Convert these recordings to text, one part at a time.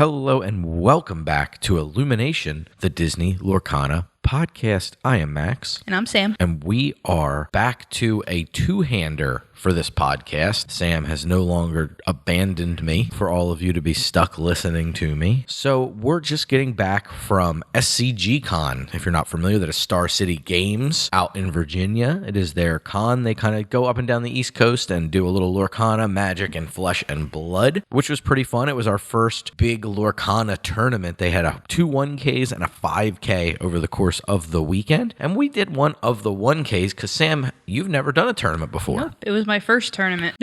Hello and welcome back to IllumiNation, the Disney Lorcana podcast. I am Max. And I'm Sam. And we are back to a two-hander for this podcast. Sam has no longer abandoned me for all of you to be stuck listening to me. So we're just getting back from SCG Con. If you're not familiar, that is Star City Games out in Virginia. It is their con. They kind of go up and down the East Coast and do a little Lorcana, magic, and flesh and blood, which was pretty fun. It was our first big Lorcana tournament. They had two 1Ks and a 5K over the course of the weekend. And we did one of the 1Ks because, Sam, you've never done a tournament before. Nope, it was my first tournament.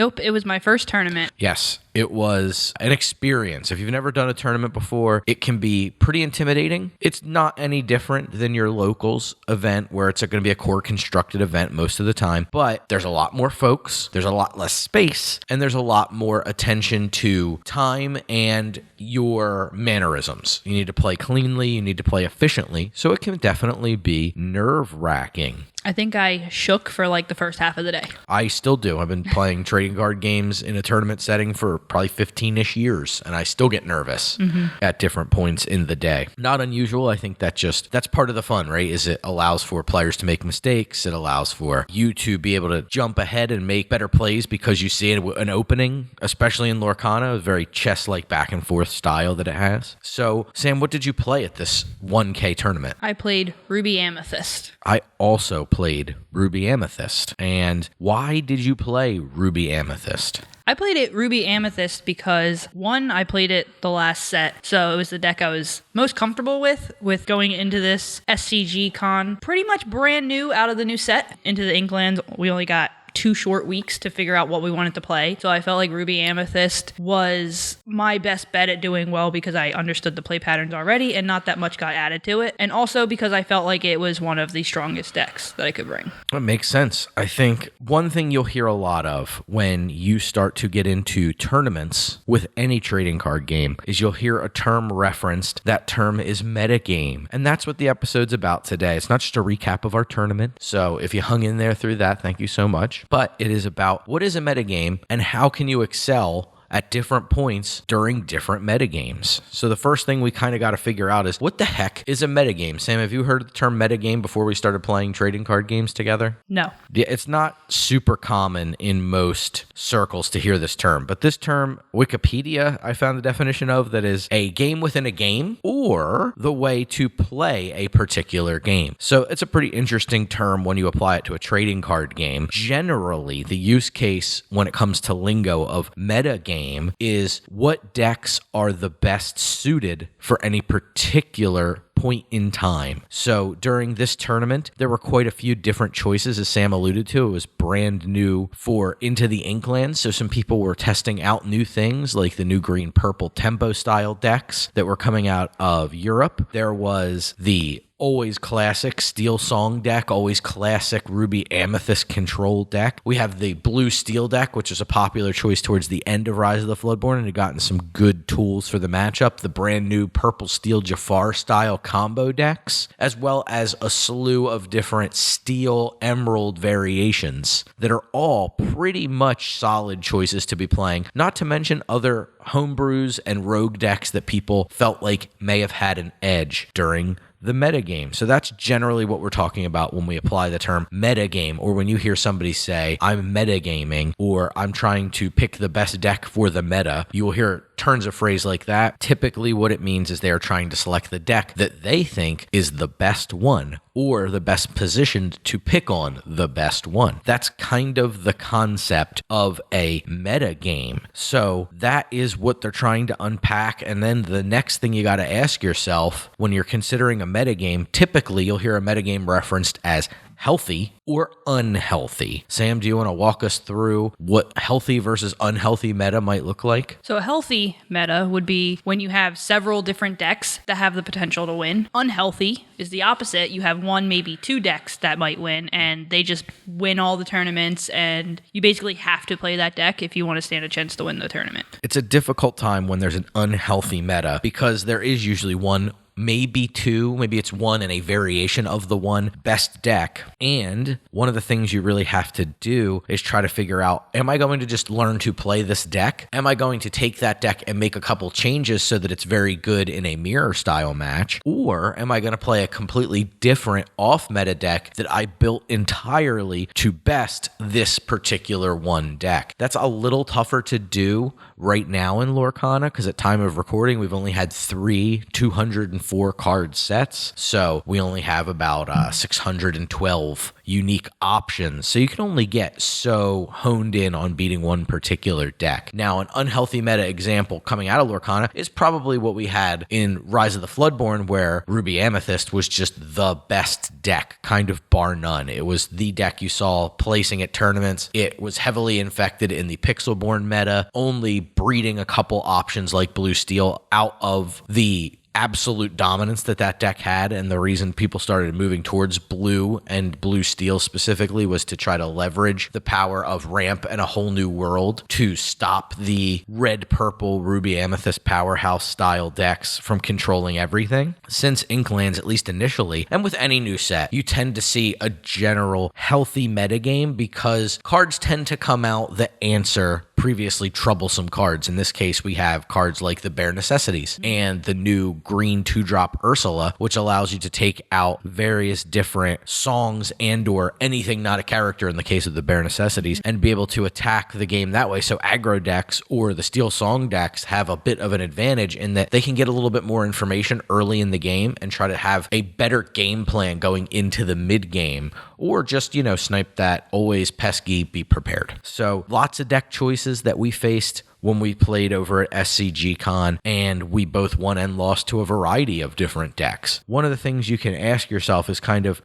Yes, it was an experience. If you've never done a tournament before, it can be pretty intimidating. It's not any different than your locals event where it's going to be a core constructed event most of the time, but there's a lot more folks, there's a lot less space, and there's a lot more attention to time and your mannerisms. You need to play cleanly, you need to play efficiently, so it can definitely be nerve-wracking. I think I shook for like the first half of the day. I still do. I've been playing trading card games in a tournament setting for probably 15-ish years, and I still get nervous at different points in the day. Not unusual. I think that's part of the fun, right? Is it allows for players to make mistakes. It allows for you to be able to jump ahead and make better plays because you see an opening, especially in Lorcana, a very chess-like back and forth style that it has. So, Sam, what did you play at this 1K tournament? I played Ruby Amethyst. I also played Ruby Amethyst. And why did you play Ruby Amethyst? I played it Ruby Amethyst because, one, I played it the last set, so it was the deck I was most comfortable with going into this SCG Con. Pretty much brand new out of the new set into the Inklands. We only got 2 short weeks to figure out what we wanted to play. So I felt like Ruby Amethyst was my best bet at doing well because I understood the play patterns already and not that much got added to it. And also because I felt like it was one of the strongest decks that I could bring. That makes sense. I think one thing you'll hear a lot of when you start to get into tournaments with any trading card game is you'll hear a term referenced. That term is metagame. And that's what the episode's about today. It's not just a recap of our tournament. So if you hung in there through that, thank you so much. But it is about what is a metagame and how can you excel at different points during different metagames. So the first thing we kind of got to figure out is what the heck is a metagame? Sam, have you heard the term metagame before we started playing trading card games together? No. Yeah, it's not super common in most circles to hear this term, but this term, Wikipedia, I found the definition of that is a game within a game or the way to play a particular game. So it's a pretty interesting term when you apply it to a trading card game. Generally, the use case when it comes to lingo of metagame is what decks are the best suited for any particular point in time. So during this tournament, there were quite a few different choices, as Sam alluded to. It was brand new for Into the Inklands, so some people were testing out new things like the new green-purple tempo style decks that were coming out of Europe. There was the always classic Steel Song deck, always classic Ruby Amethyst control deck. We have the Blue Steel deck, which is a popular choice towards the end of Rise of the Floodborn and had gotten some good tools for the matchup. The brand new Purple Steel Jafar style combo decks, as well as a slew of different Steel Emerald variations that are all pretty much solid choices to be playing, not to mention other homebrews and rogue decks that people felt like may have had an edge during the metagame. So that's generally what we're talking about when we apply the term metagame, or when you hear somebody say, I'm metagaming, or I'm trying to pick the best deck for the meta. You will hear turns of phrase like that. Typically what it means is they're trying to select the deck that they think is the best one, or the best positioned to pick on the best one. That's kind of the concept of a metagame. So that is what they're trying to unpack. And then the next thing you got to ask yourself when you're considering a metagame, typically you'll hear a metagame referenced as healthy or unhealthy. Sam, do you want to walk us through what healthy versus unhealthy meta might look like? So a healthy meta would be when you have several different decks that have the potential to win. Unhealthy is the opposite. You have one, maybe 2 decks that might win, and they just win all the tournaments, and you basically have to play that deck if you want to stand a chance to win the tournament. It's a difficult time when there's an unhealthy meta because there is usually one maybe two, maybe it's one and a variation of the one best deck. And one of the things you really have to do is try to figure out, am I going to just learn to play this deck? Am I going to take that deck and make a couple changes so that it's very good in a mirror style match? Or am I going to play a completely different off meta deck that I built entirely to best this particular one deck? That's a little tougher to do right now in Lorcana because at time of recording, we've only had 3 204 card sets. So we only have about 612 unique options. So you can only get so honed in on beating one particular deck. Now, an unhealthy meta example coming out of Lorcana is probably what we had in Rise of the Floodborn, where Ruby Amethyst was just the best deck, kind of bar none. It was the deck you saw placing at tournaments. It was heavily infected in the Pixelborn meta, only breeding a couple options like Blue Steel out of the absolute dominance that deck had, and the reason people started moving towards blue and Blue Steel specifically was to try to leverage the power of ramp and a whole new world to stop the red purple Ruby Amethyst powerhouse style decks from controlling everything. Since Inklands, at least initially, and with any new set, you tend to see a general healthy metagame because cards tend to come out that answer previously troublesome cards. In this case, we have cards like the Bare Necessities and the new green 2-drop Ursula, which allows you to take out various different songs and or anything not a character in the case of the Bare Necessities and be able to attack the game that way. So aggro decks or the Steel Song decks have a bit of an advantage in that they can get a little bit more information early in the game and try to have a better game plan going into the mid game, or just, snipe that always pesky, be prepared. So lots of deck choices that we faced when we played over at SCG Con, and we both won and lost to a variety of different decks. One of the things you can ask yourself is kind of,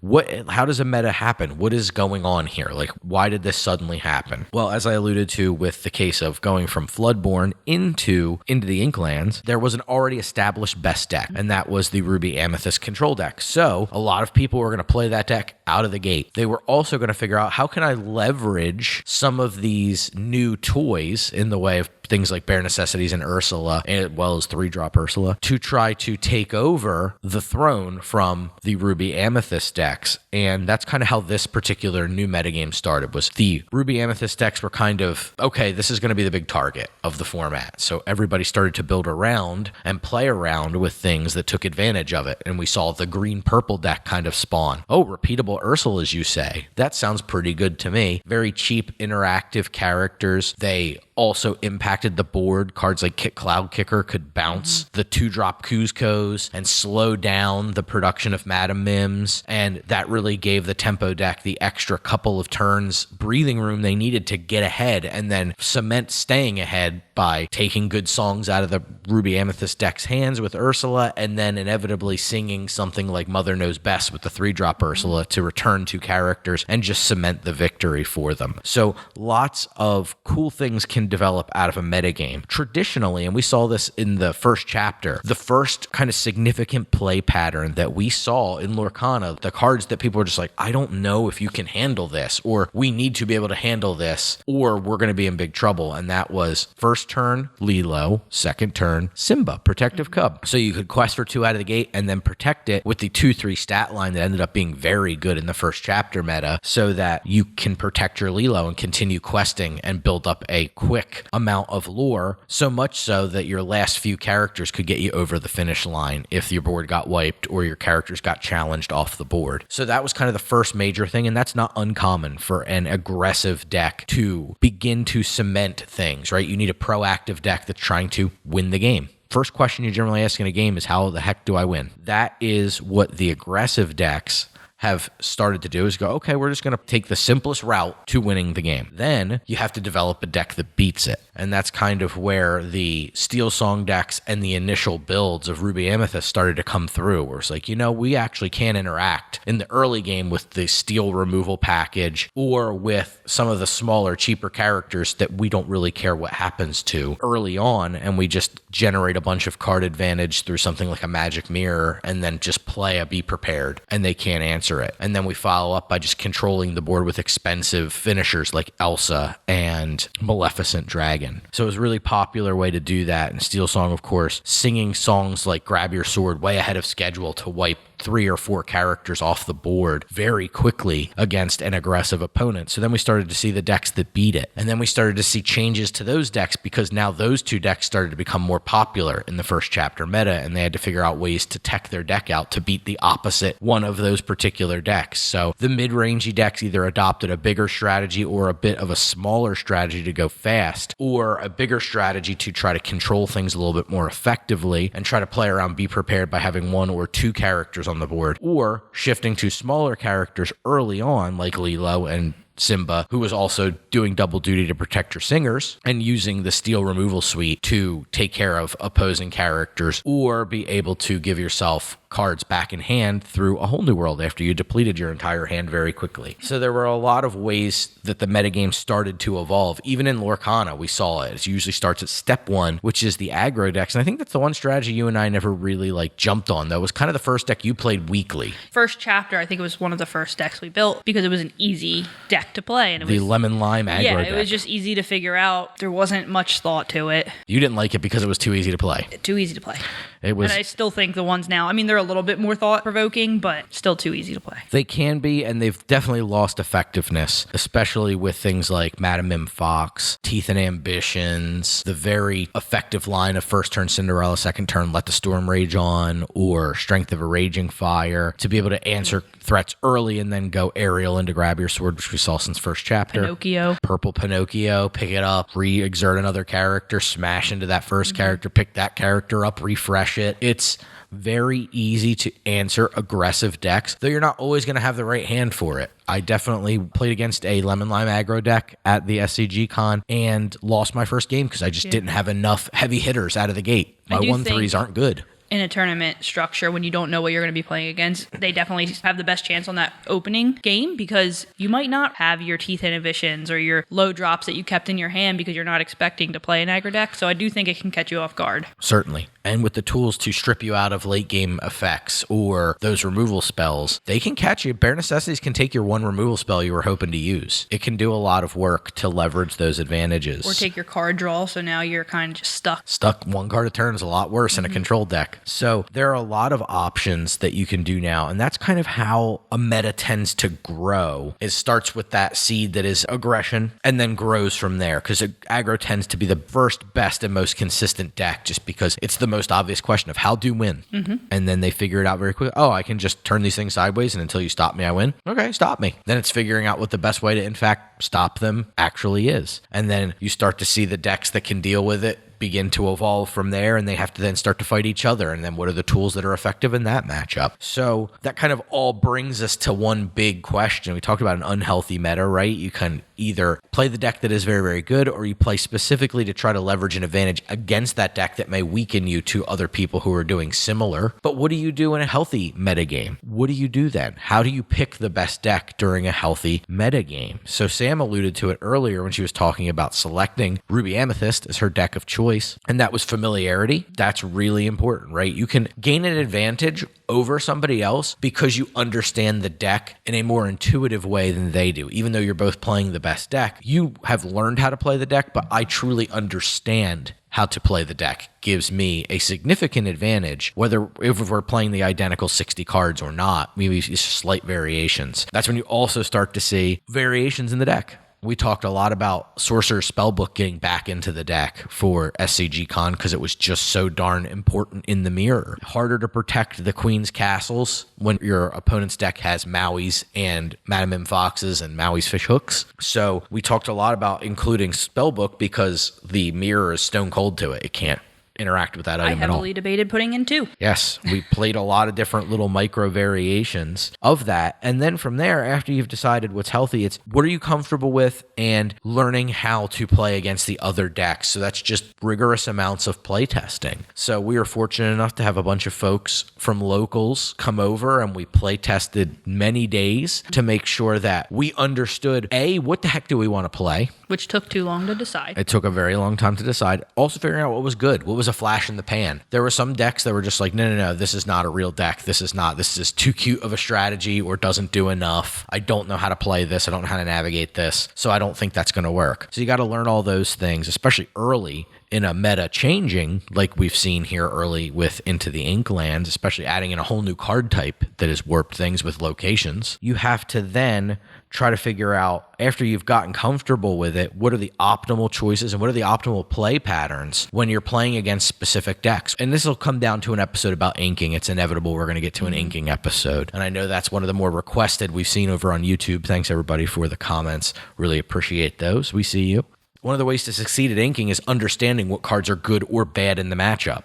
how does a meta happen? What is going on here? Like, why did this suddenly happen? Well, as I alluded to with the case of going from Floodborn into the Inklands, there was an already established best deck, and that was the Ruby Amethyst control deck. So a lot of people were going to play that deck out of the gate. They were also going to figure out, how can I leverage some of these new toys in the way of things like Bare Necessities and Ursula, as well as 3-drop Ursula, to try to take over the throne from the Ruby Amethyst decks. And that's kind of how this particular new metagame started, was the Ruby Amethyst decks were kind of, okay, this is going to be the big target of the format. So everybody started to build around and play around with things that took advantage of it. And we saw the green-purple deck kind of spawn. Oh, repeatable Ursula, as you say. That sounds pretty good to me. Very cheap, interactive characters. They also impacted the board. Cards like Cloud Kicker could bounce the 2-drop Kuzcos and slow down the production of Madam Mims, and that really gave the tempo deck the extra couple of turns breathing room they needed to get ahead and then cement staying ahead by taking good songs out of the Ruby Amethyst deck's hands with Ursula, and then inevitably singing something like Mother Knows Best with the 3-drop Ursula to return to characters and just cement the victory for them. So lots of cool things can develop out of a metagame. Traditionally, and we saw this in the first chapter, the first kind of significant play pattern that we saw in Lorcana, the cards that people were just like, I don't know if you can handle this, or we need to be able to handle this, or we're going to be in big trouble. And that was first turn, Lilo, second turn, Simba, Protective Cub. So you could quest for 2 out of the gate and then protect it with the 2-3 stat line that ended up being very good in the first chapter meta, so that you can protect your Lilo and continue questing and build up a quick amount of lore, so much so that your last few characters could get you over the finish line if your board got wiped or your characters got challenged off the board. So that was kind of the first major thing, and that's not uncommon for an aggressive deck to begin to cement things, right? You need a proactive deck that's trying to win the game. First question you generally ask in a game is, how the heck do I win? That is what the aggressive decks have started to do, is go, okay, we're just going to take the simplest route to winning the game. Then you have to develop a deck that beats it. And that's kind of where the Steel Song decks and the initial builds of Ruby Amethyst started to come through, where it's like, we actually can interact in the early game with the steel removal package or with some of the smaller, cheaper characters that we don't really care what happens to early on, and we just generate a bunch of card advantage through something like a magic mirror and then just play a be prepared, and they can't answer answer it. And then we follow up by just controlling the board with expensive finishers like Elsa and Maleficent Dragon. So it was a really popular way to do that. And Steel Song, of course, singing songs like Grab Your Sword way ahead of schedule to wipe 3 or 4 characters off the board very quickly against an aggressive opponent. So then we started to see the decks that beat it. And then we started to see changes to those decks because now those 2 decks started to become more popular in the first chapter meta, and they had to figure out ways to tech their deck out to beat the opposite one of those particular decks. So the mid-rangey decks either adopted a bigger strategy or a bit of a smaller strategy to go fast, or a bigger strategy to try to control things a little bit more effectively and try to play around, be prepared by having 1 or 2 characters on the board, or shifting to smaller characters early on like Lilo and Simba, who was also doing double duty to protect your singers and using the steel removal suite to take care of opposing characters, or be able to give yourself cards back in hand through a whole new world after you depleted your entire hand very quickly. So there were a lot of ways that the metagame started to evolve. Even in Lorcana, we saw it. It usually starts at step 1, which is the aggro decks. And I think that's the one strategy you and I never really jumped on. That was kind of the first deck you played weekly. First chapter, I think it was one of the first decks we built because it was an easy deck to play. And it the was, lemon lime aggro deck. Yeah, it was just easy to figure out. There wasn't much thought to it. You didn't like it because it was too easy to play. Too easy to play. It was. And I still think the ones now, I mean, they're a little bit more thought-provoking, but still too easy to play. They can be, and they've definitely lost effectiveness, especially with things like Madam Mim Fox, Teeth and Ambitions, the very effective line of first turn Cinderella, second turn Let the Storm Rage On, or Strength of a Raging Fire, to be able to answer threats early and then go aerial into Grab Your Sword, which we saw since first chapter. Pinocchio. Purple Pinocchio, pick it up, re-exert another character, smash into that first character, pick that character up, refresh it. It's very easy to answer aggressive decks, though you're not always going to have the right hand for it. I definitely played against a Lemon Lime aggro deck at the SCG Con and lost my first game because I just didn't have enough heavy hitters out of the gate. My 1-3s aren't good. In a tournament structure, when you don't know what you're going to be playing against, they definitely have the best chance on that opening game because you might not have your teeth inhibitions or your low drops that you kept in your hand because you're not expecting to play an aggro deck. So I do think it can catch you off guard. Certainly. And with the tools to strip you out of late game effects or those removal spells, they can catch you. Bare Necessities can take your one removal spell you were hoping to use. It can do a lot of work to leverage those advantages. Or take your card draw, so now you're kind of just stuck. Stuck one card a turn is a lot worse in a control deck. So there are a lot of options that you can do now, and that's kind of how a meta tends to grow. It starts with that seed that is aggression and then grows from there, because aggro tends to be the first, best, and most consistent deck just because it's the most obvious question of how do win. And then they figure it out very quickly. Oh, I can just turn these things sideways, and until you stop me, I win. Okay, stop me. Then it's figuring out what the best way to, in fact, stop them actually is. And then you start to see the decks that can deal with it begin to evolve from there, and they have to then start to fight each other. And then what are the tools that are effective in that matchup? So that kind of all brings us to one big question. We talked about an unhealthy meta, right? You can either play the deck that is very, very good, or you play specifically to try to leverage an advantage against that deck that may weaken you to other people who are doing similar. But what do you do in a healthy metagame? What do you do then? How do you pick the best deck during a healthy metagame? So Sam alluded to it earlier when she was talking about selecting Ruby Amethyst as her deck of choice. And that was familiarity. That's really important, right? You can gain an advantage over somebody else because you understand the deck in a more intuitive way than they do. Even though you're both playing the best deck, you have learned how to play the deck, but I truly understand how to play the deck gives me a significant advantage, whether if we're playing the identical 60 cards or not, maybe it's slight variations. That's when you also start to see variations in the deck. We talked a lot about Sorcerer's Spellbook getting back into the deck for SCG Con because it was just so darn important in the mirror. Harder to protect the Queen's Castles when your opponent's deck has Maui's and Madam Mim Foxes and Maui's Fish Hooks. So we talked a lot about including Spellbook because the mirror is stone cold to it. It can't interact with that item at all. I heavily debated putting in 2. Yes, we played a lot of different little micro variations of that. And then from there, after you've decided what's healthy, it's what are you comfortable with and learning how to play against the other decks. So that's just rigorous amounts of play testing. So we were fortunate enough to have a bunch of folks from locals come over, and we play tested many days to make sure that we understood, A, what the heck do we want to play? Which took too long to decide. It took a very long time to decide. Also figuring out what was good, what was a flash in the pan. There were some decks that were just like, no, this is not a real deck. This is too cute of a strategy or doesn't do enough. I don't know how to play this. I don't know how to navigate this. So I don't think that's going to work. So you got to learn all those things, especially early in a meta changing, like we've seen here early with Into the Inklands, especially adding in a whole new card type that has warped things with locations. You have to then try to figure out, after you've gotten comfortable with it, what are the optimal choices and what are the optimal play patterns when you're playing against specific decks. And this will come down to an episode about inking. It's inevitable we're going to get to an inking episode. And I know that's one of the more requested we've seen over on YouTube. Thanks everybody for the comments. Really appreciate those. We see you. One of the ways to succeed at inking is understanding what cards are good or bad in the matchup.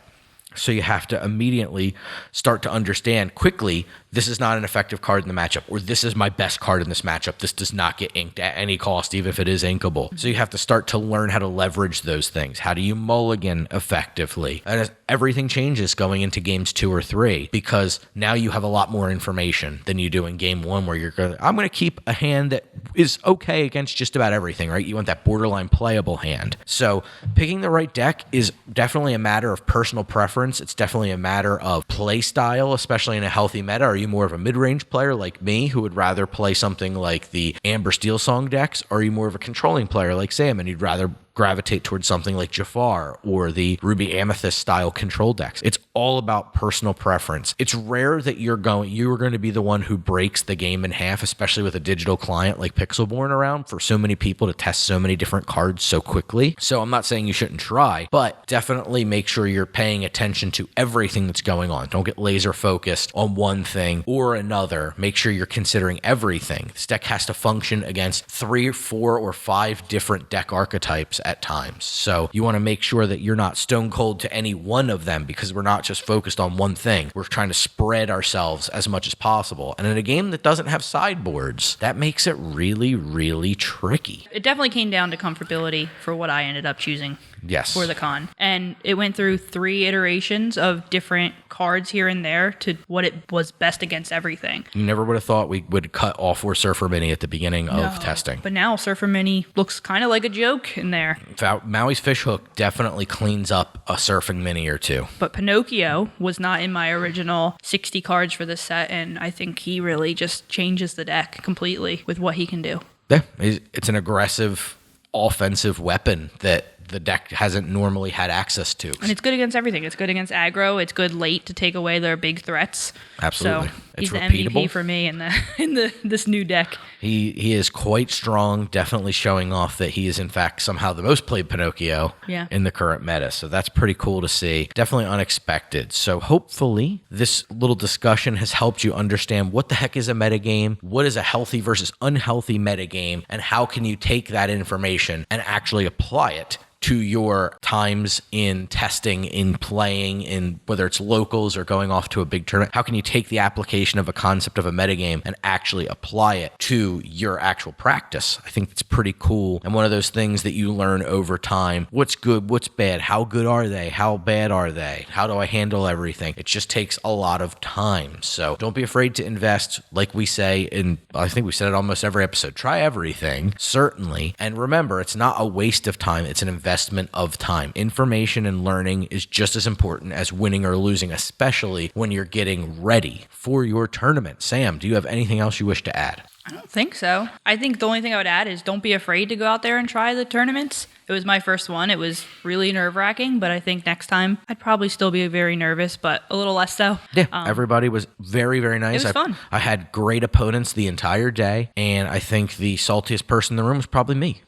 So you have to immediately start to understand quickly, this is not an effective card in the matchup, or this is my best card in this matchup. This does not get inked at any cost, even if it is inkable. So you have to start to learn how to leverage those things. How do you mulligan effectively? And as everything changes going into games 2 or 3, because now you have a lot more information than you do in game 1, where I'm going to keep a hand that is okay against just about everything, right? You want that borderline playable hand. So picking the right deck is definitely a matter of personal preference. It's definitely a matter of play style, especially in a healthy meta. Are you more of a mid-range player like me, who would rather play something like the Amber Steel Song decks? Or are you more of a controlling player like Sam, and you'd rather gravitate towards something like Jafar or the Ruby Amethyst style control decks? It's all about personal preference. It's rare that you're going to be the one who breaks the game in half, especially with a digital client like Pixelborn around for so many people to test so many different cards so quickly. So I'm not saying you shouldn't try, but definitely make sure you're paying attention to everything that's going on. Don't get laser focused on one thing or another. Make sure you're considering everything. This deck has to function against 3, 4, or 5 different deck archetypes at times. So you want to make sure that you're not stone cold to any one of them, because we're not just focused on one thing. We're trying to spread ourselves as much as possible. And in a game that doesn't have sideboards, that makes it really, really tricky. It definitely came down to comfortability for what I ended up choosing. Yes. For the con. And it went through 3 iterations of different cards here and there to what it was best against everything. You never would have thought we would cut all 4 Surfer Mini at the beginning of testing. But now Surfer Mini looks kind of like a joke in there. In fact, Maui's Fishhook definitely cleans up a Surfing Mini or 2. But Pinocchio was not in my original 60 cards for this set, and I think he really just changes the deck completely with what he can do. Yeah, it's an aggressive offensive weapon that the deck hasn't normally had access to. And it's good against everything. It's good against aggro. It's good late to take away their big threats. Absolutely. So It's he's the repeatable. MVP for me in this new deck. He is quite strong, definitely showing off that he is in fact somehow the most played Pinocchio in the current meta. So that's pretty cool to see. Definitely unexpected. So hopefully this little discussion has helped you understand what the heck is a metagame, what is a healthy versus unhealthy metagame, and how can you take that information and actually apply it to your times in testing, in playing, in whether it's locals or going off to a big tournament. How can you take the application of a concept of a metagame and actually apply it to your actual practice? I think it's pretty cool, and one of those things that you learn over time. What's good, what's bad, how good are they, how bad are they, how do I handle everything? It just takes a lot of time. So don't be afraid to invest, like we say, I think we said it almost every episode, try everything, certainly. And remember, it's not a waste of time, it's an investment of time. Information and learning is just as important as winning or losing, especially when you're getting ready for your tournament. Sam, do you have anything else you wish to add? I don't think so. I think the only thing I would add is don't be afraid to go out there and try the tournaments. It was my first one. It was really nerve-wracking, but I think next time I'd probably still be very nervous, but a little less so. Yeah, everybody was very, very nice. It was fun. I had great opponents the entire day, and I think the saltiest person in the room was probably me.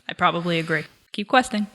I probably agree. Keep questing.